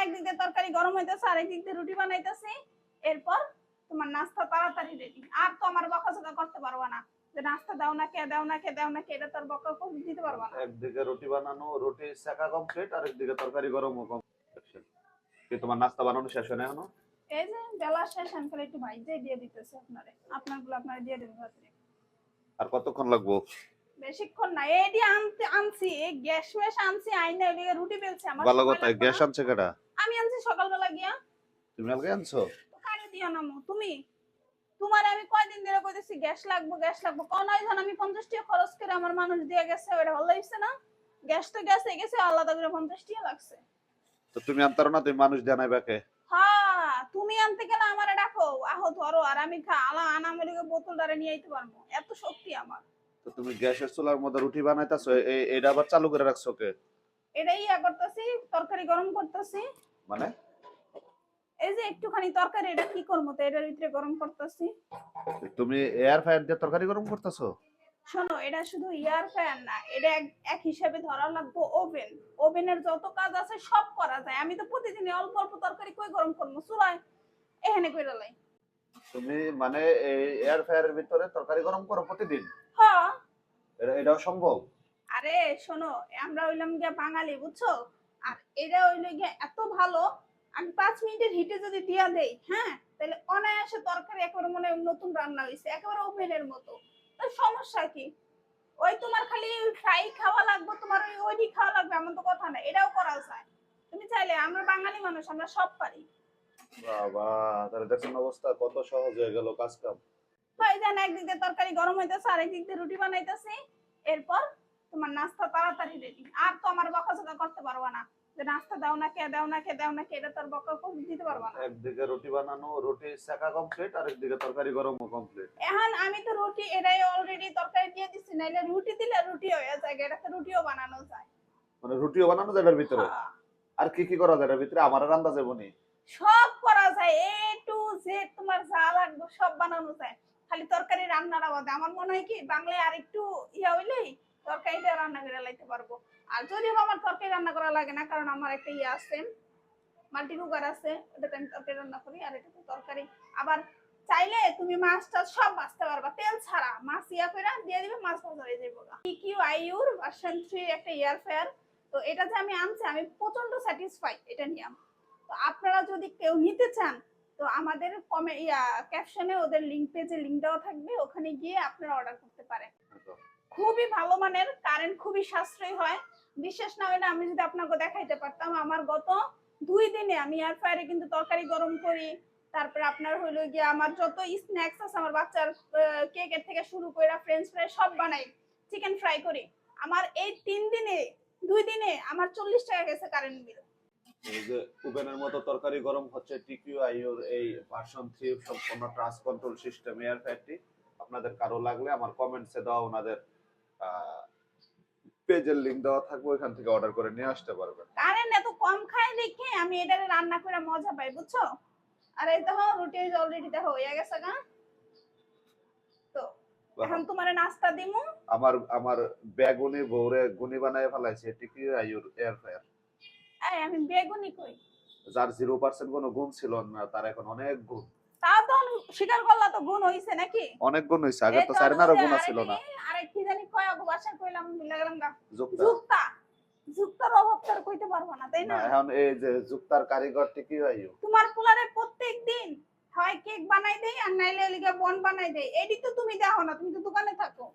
একদিক দিয়ে তরকারি গরম হইতেছে আর একদিক দিয়ে রুটি বানাইতেছি। এরপর তোমার নাস্তা তাড়াতাড়ি রেডি। আর তো আমার বকাঝকা করতে পারবা না যে নাস্তা দাও না কে দাও না কে দাও না কে, এটা তোর বকা দিতে পারবা না। একদিকে রুটি বানানো, রুটি সেকা কমপ্লিট, আর একদিকে তরকারি গরমও কমপ্লিট। কি তোমার নাস্তা বানানো শেষ হয় না এখনো? এই যে বেলা শেষ, আমি খালি একটু ভাইজাই দিয়ে দিতেছি আপনারে, আপনারগুলো আপনারে দিয়ে দেব রাত্রে। আর কতক্ষণ লাগবো? বেশিক্ষণ না, এডি আনছি এই গ্যাস ম্যাশ আনছি, আইনা এদিকে রুটি বেলছি, আমার ভালো সময় কথা, লাগবে গ্যাস না। আনছে কেডা? আমি আনছি সকালবেলা গিয়া। তুমি আলগে আনছো? তো কারে দিও না মো তুমি? তোমার আমি কয়দিন ধরে কইতেছি গ্যাস লাগবে গ্যাস লাগবে, কোন আইজন আমি 50 টাকা খরচ করে আমার মানুষ দিয়ে গেছে, ওটা ভালো হইছে না? গ্যাস তো গ্যাসে গেছে, আলাদা করে 50 টাকা লাগছে। তো তুমি আনতারো না, তুমি মানুষ জানাই বাকে। হ্যাঁ, তুমি আনতে গেলে আমারে ডাকো, আহো ধরো, আর আমি আলা আনামলিকে বোতলটারে নিয়ে আইতে পারবো, এত শক্তি আমার। তো তুমি গ্যাসের চুলার মধ্যে রুটি বানাইতাছো, এইটা আবার চালু করে রাখছো কে? এটাই ইয়া করতেছি, তরকারি গরম করতেছি। মানে এই যে একটুখানি তরকারি, এটা কি করবো তো এটার ভিতরে গরম করতেছি। তুমি এয়ার ফ্রায়ার দিয়ে তরকারি গরম করতেছো? শোনো, এটা শুধু এয়ার ফ্রায়ার না, এটা এক হিসাবে ধরা লাগবে ওভেন। ওভেনের যত কাজ আছে সব করা যায়। আমি তো প্রতিদিন অল্প অল্প তরকারি কই গরম করবো, চুলায় এখানে কইরা লাই। তুমি মানে এই এয়ার ফ্রায়ারের ভিতরে তরকারি গরম করো প্রতিদিন? হ্যাঁ। এটাও সম্ভব? আরে শোনো, আমরা হইলাম গিয়া বাঙালি, বুঝছো? আর এটা হইলো গিয়া এত ভালো, আমি 5 মিনিটের হিটে যদি দিয়া দেই, হ্যাঁ, তাহলে অনায়াসে তরকারি একেবারে মনে হয় নতুন রান্না হইছে, একেবারে ওভেনের মতো। তো সমস্যা কি? ওই তোমার খালি ফ্রাই খাওয়া লাগবে, তোমার ওইডি খাওয়া লাগবে এমন তো কথা না, এটাও করা যায়। তুমি চাইলে, আমরা বাঙালি মানুষ, আমরা সব পারি। বাবা, তাহলে দেখছেন অবস্থা কত সহজ হয়ে গেল কাজ কাম। হয় জান, একদিক দিয়ে তরকারি গরম হইতেছে আর একদিক দিয়ে রুটি বানাইতেছি। এরপর তোমার নাস্তা তাড়াতাড়ি রেডি। আর তো আমার বকাঝকা করতে পারবা না যে নাস্তা দাও না কে দাও না কে দাও না কে, এটা তোর বকা দিতে পারবা না। একদিকে রুটি বানানো, রুটি সেকা কমপ্লিট, আর একদিকে তরকারি গরমও কমপ্লিট। এখন আমি তো রুটি এটাই অলরেডি তরকারি দিয়ে দিছি, নাইলে রুটি দিলে রুটি হয়ে যায়, এটাতে রুটিও বানানো যায়। মানে রুটিও বানানো যায় এটার ভিতরে? হ্যাঁ, আর কি কি করা যায় এটার ভিতরে? আমার রান্না যাবো নি? সব করা যায়, এ টু জেড তোমার যা লাগবে সব বানানো যায়। খালি তরকারি রান্নাটা বাদে আমার মনে হয় কি বাংলায় আর একটু ইয়া হইলেই তরকারিটা রান্না করে লাইতে পারবো। আর যদিও আমার তরকারি রান্না করা লাগে না, কারণ আমার একটা ইয়ে আছে, মাল্টি কুকার আছে, ওটাতে আমি তরকারি রান্না করি, আর এটা তো তরকারি। আবার চাইলে তুমি মাছটা সব বাঁচতে পারবা, তেল ছাড়া মাছ ইয়া করে দিয়ে দিবে, মাছ ভাজা হয়ে যাবে। TQIUর ভার্সন 3 একটা এয়ার ফ্রায়ার। তো এটা যে আমি আনছি, আমি প্রচন্ড স্যাটিসফাই এটা নিয়ে। তো আপনারা যদি কেউ নিতে চান, তো আমাদের ক্যাপশনে ওদের লিংক, পেজে লিংক দেওয়া থাকবে, ওখানে গিয়ে আপনারা অর্ডার করতে পারেন। খুবই ভালো মানের, কারেন্ট খুবই সাশ্রয়ী হয়। বিশেষ না হলে আমি যদি আপনাকে দেখাইতে পারতাম, আমার গত 2 দিনে আমি এয়ার ফ্রায়ারে কিন্তু তরকারি গরম করি, তারপরে আপনার হইলো গিয়ে আমার যত স্ন্যাক্স আছে, আমার বাচ্চার কেকের থেকে শুরু করে ফ্রেঞ্চ ফ্রাই সব বানাই, চিকেন ফ্রাই করি। আমার এই 3 দিনে 2 দিনে আমার 40 টাকা গেছে কারেন্ট বিল। এই যে ওভেনের মতো তরকারি গরম হচ্ছে TQIUর এই ভার্সন 3 সম্পূর্ণ টাচ কন্ট্রোল সিস্টেম এয়ার ফ্রায়ারটি। আপনাদের কারো লাগলে আমার কমেন্টসে দেওয়া ওনাদের পেজের লিংক দেওয়া থাকবে, ওইখান থেকে অর্ডার করে নিয়ে আসতে পারবেন। কারেন্ট এত কম খায় দেখে আমি এটারে রান্না করে মজা পাই, বুঝছো? আর এই দেখো রুটি অলরেডি দেখো হয়ে গেছে না। তো এখন তোমারে নাস্তা দিমু। আমার আমার বেগুনি বউরে গুনি বানায় ফেলাইছে TQIUর এয়ার ফ্রায়ার। এই আমি বেগুনি কই? যার 0% কোনো গুণ ছিল না, তার এখন অনেক গুণ। তা তো স্বীকার করলা, তো গুণ হইছে নাকি? অনেক গুণ হইছে, আগে তো সারেনারও গুণ ছিল না। আরে কি জানি কয় আবু বাসা কইলাম, ভুলে গেলাম গা। যুক্তা। যুক্তা। যুক্তার অভাব তার কইতে পারবো না, তাই না, না? এখন এই যে যুক্তার কারিগর TQIU। তোমার পোলারে প্রত্যেকদিন হয় কেক বানাই দেই, আর নাইলে লিগা বন বানাই দেই, এডি তো তুমি দেখো না, তুমি তো দোকানে থাকো।